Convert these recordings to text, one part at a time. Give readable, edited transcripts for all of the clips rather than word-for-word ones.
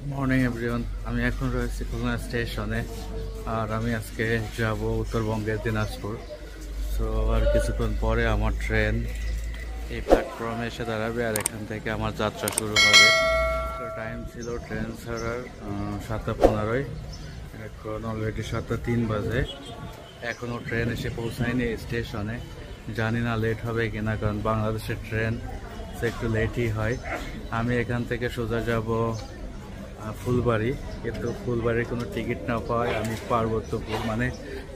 Morning everyone, আমি এখন রয়েছি খুলনা স্টেশনে। আর আমি আজকে যাব উত্তরবঙ্গের দিনাজপুর। সো আর কিছুক্ষণ পরে আমার ট্রেন এই প্ল্যাটফর্মে এসে দাঁড়াবে আর এখান থেকে আমার যাত্রা শুরু হবে। তো টাইম ছিল ট্রেন ছাড়ার 7:15। এখন অলরেডি 7:03 বাজে, এখনও ট্রেন এসে পৌঁছায়নি স্টেশনে। জানি না লেট হবে কিনা, কারণ বাংলাদেশের ট্রেন একটু লেটই হয়। আমি এখান থেকে সোজা যাব ফুলবাড়ি, কিন্তু ফুলবাড়ির কোনো টিকিট না পাওয়ায় আমি পার্বত্যপুর মানে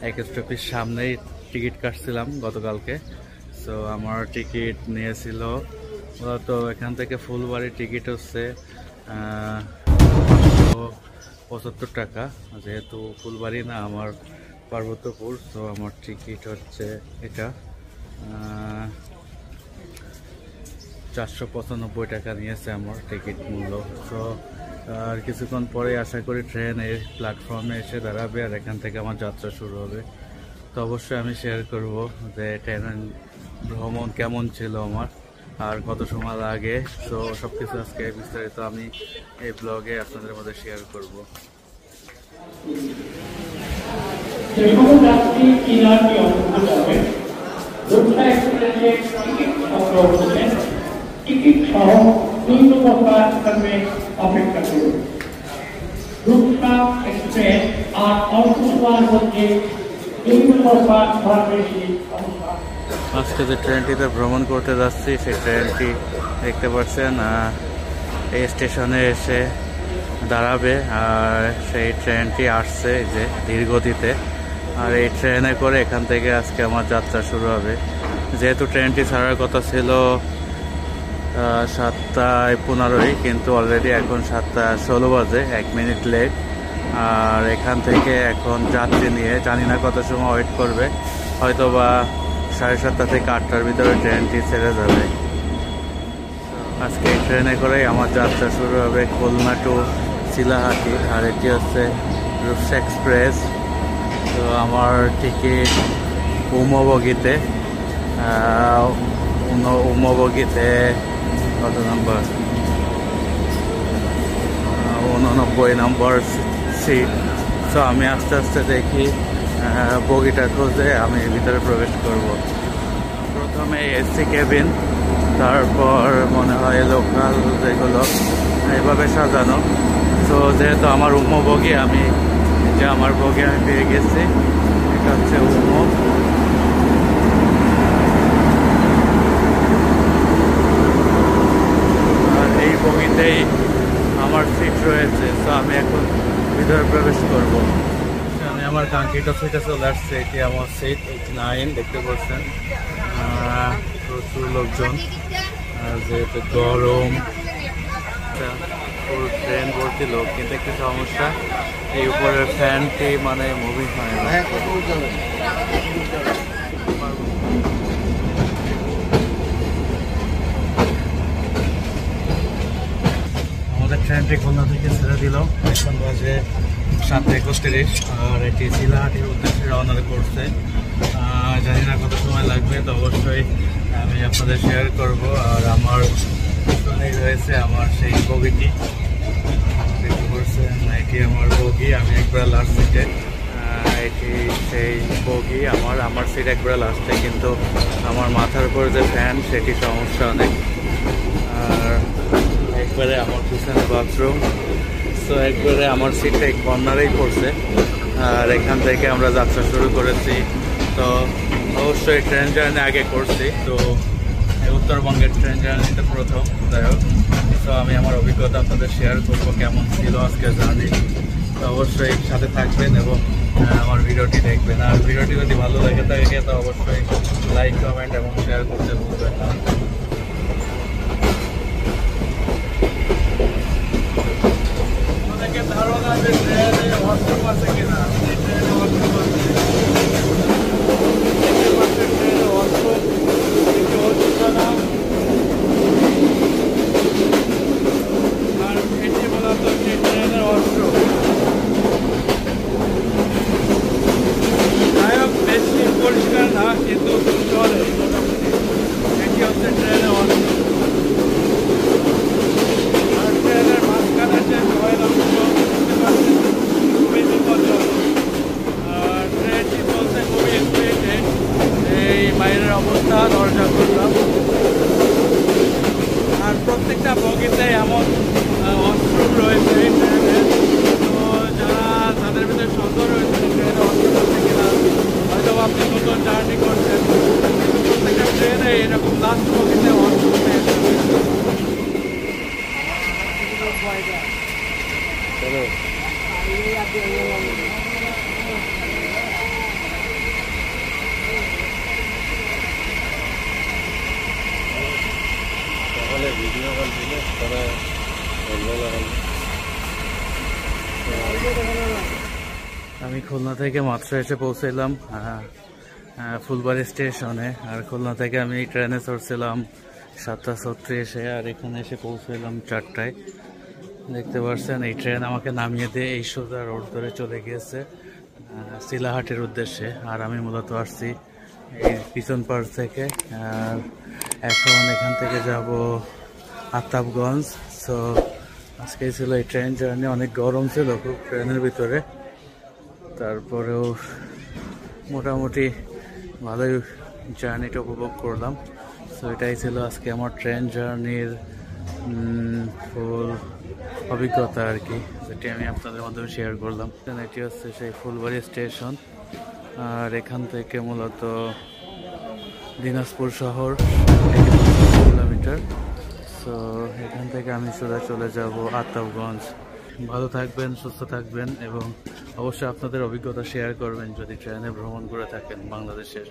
এক স্টপের সামনেই টিকিট কাটছিলাম গতকালকে। সো আমার টিকিট নিয়েছিল মূলত এখান থেকে ফুলবাড়ির টিকিট হচ্ছে 75 টাকা, যেহেতু ফুলবাড়ি না আমার পার্বত্যপুর। তো আমার টিকিট হচ্ছে এটা 495 টাকা নিয়েছে আমার টিকিট মূল্য। তো আর কিছুক্ষণ পরে আশা করি ট্রেন এই প্ল্যাটফর্মে এসে দাঁড়াবে আর এখান থেকে আমার যাত্রা শুরু হবে। তো অবশ্যই আমি শেয়ার করব যে ট্রেন ভ্রমণ কেমন ছিল আমার আর কত সময় লাগে। তো সব কিছু আজকে বিস্তারিত আমি এই ব্লগে আপনাদের মধ্যে শেয়ার করব। টিকিট সহ অপেক্ষা করুন। রূপসা এক্সপ্রেস আর অল্প সময়ের মধ্যে আজকে যে ট্রেনটিতে ভ্রমণ করতে যাচ্ছি সেই ট্রেনটি দেখতে পাচ্ছেন এই স্টেশনে এসে দাঁড়াবে। আর সেই ট্রেনটি আসছে যে ধীরগতিতে, আর এই ট্রেনে করে এখান থেকে আজকে আমার যাত্রা শুরু হবে। যেহেতু ট্রেনটি ছাড়ার কথা ছিল 7:15, কিন্তু অলরেডি এখন 7:16 বাজে, 1 মিনিট লেট। আর এখান থেকে এখন যাত্রী নিয়ে জানি না কত সময় ওয়েট করবে, হয়তো বা 7:30 থেকে 8টার ভিতরে ট্রেনটি ছেড়ে যাবে। আজকে এই ট্রেনে করেই আমার যাত্রা শুরু হবে খুলনা টু চিলাহাটি। আর এটি হচ্ছে রূপসা এক্সপ্রেস। তো আমার টিকিট উমবগিতে কত নম্বর 89 নম্বর সিট। তো আমি আস্তে আস্তে দেখি বগিটা খুঁজে আমি ভিতরে প্রবেশ করব। প্রথমে এসি কেবিন, তারপর মনে হয় লোকাল যেগুলো এইভাবে সাজানো। তো যেহেতু আমার বগি, আমি যে আমার বগি আমি পেয়ে গেছি, এটা হচ্ছে এই বগিতেই আমার সিট রয়েছে। তো আমি এখন ভিতরে প্রবেশ করব। আমি আমার কাঙ্ক্ষিত সিটে চলে আসছে, এটি আমার সিট 89 দেখতে পাচ্ছেন। প্রচুর লোকজন, যেহেতু গরম, পুরো ট্রেন ভর্তি লোক, কিন্তু একটু সমস্যা এই উপরের ফ্যানটি মানে মুভিং হয় না। ট্রেনটি খুলনা থেকে ছেড়ে দিল, এখন বাজে 7:31। আর এটি চিলাহাটির উদ্দেশ্যে রওনা করছে। জানি না কত সময় লাগবে, তো অবশ্যই আমি আপনাদের শেয়ার করব। আর আমার পিছনেই রয়েছে আমার সেই বগিটি দেখতে পাচ্ছেন, এটি আমার বগি, আমি একবার লাস্ট সিটে। এটি সেই বগি, আমার সিট একবার লাস্টে, কিন্তু আমার মাথার উপর যে ফ্যান সেটি সমস্যা অনেক। আর একবারে আমার পিছনে বাথরুম। তো একবারে আমার সিটটা এই কর্নারেই পড়ছে। আর এখান থেকে আমরা যাত্রা শুরু করেছি। তো অবশ্যই ট্রেন জার্নি আগে করছি, তো উত্তরবঙ্গের ট্রেন জার্নিটা প্রথম, যাই হোক। তো আমি আমার অভিজ্ঞতা আপনাদের শেয়ার করবো কেমন ছিল আজকের জার্নি। তো অবশ্যই সাথে থাকবেন এবং আমার ভিডিওটি দেখবেন। আর ভিডিওটি যদি ভালো লেগে থাকে তো অবশ্যই লাইক, কমেন্ট এবং শেয়ার করতে ভুলবেন না। ধারণা যে ট্রেনে হোয়াটসঅ্যাপ আছে কিনা, ট্রেনে হোয়াটসঅ্যাপ আছে, ট্রেনে হোয়াটসঅ্যাপ হচ্ছে না। আর এটি মূলত ট্রেনের হোয়াটসঅ্যাপ, যাই হোক বেশি পরিষ্কার না, কিন্তু চলে মোটামুটি। এটি হচ্ছে ট্রেনের হোয়াটসঅ্যাপ। আর ট্রেনের মাঝখানে যে ভিডিও কল দিলে তারা আমি খুলনা থেকে মাত্র এসে পৌঁছাইলাম ফুলবাড়ি স্টেশনে। আর খুলনা থেকে আমি ট্রেনে চড়ছিলাম 7:36-এ, আর এখানে এসে পৌঁছাইলাম 4টায়। দেখতে পাচ্ছেন এই ট্রেন আমাকে নামিয়ে দিয়ে এই সোজা রোড ধরে চলে গিয়েছে শিলাহাটের উদ্দেশ্যে। আর আমি মূলত আসছি এই পিছন পাড় থেকে। আর এখন এখান থেকে যাব আতাবগঞ্জ। সো আজকে ছিল এই ট্রেন জার্নি। অনেক গরম ছিল খুব ট্রেনের ভিতরে, তারপরেও মোটামুটি ভালোই জার্নিটা উপভোগ করলাম। সো এটাই ছিল আজকে আমার ট্রেন জার্নির ফুল অভিজ্ঞতা আর কি, যেটি আমি আপনাদের মাধ্যমে শেয়ার করলাম। এটি হচ্ছে সেই ফুলবাড়ি স্টেশন। আর এখান থেকে মূলত দিনাজপুর শহর 1 কিলোমিটার। সো এখান থেকে আমি সোজা চলে যাব আতাবগঞ্জ। ভালো থাকবেন, সুস্থ থাকবেন এবং অবশ্যই আপনাদের অভিজ্ঞতা শেয়ার করবেন যদি ট্রেনে ভ্রমণ করে থাকেন বাংলাদেশের।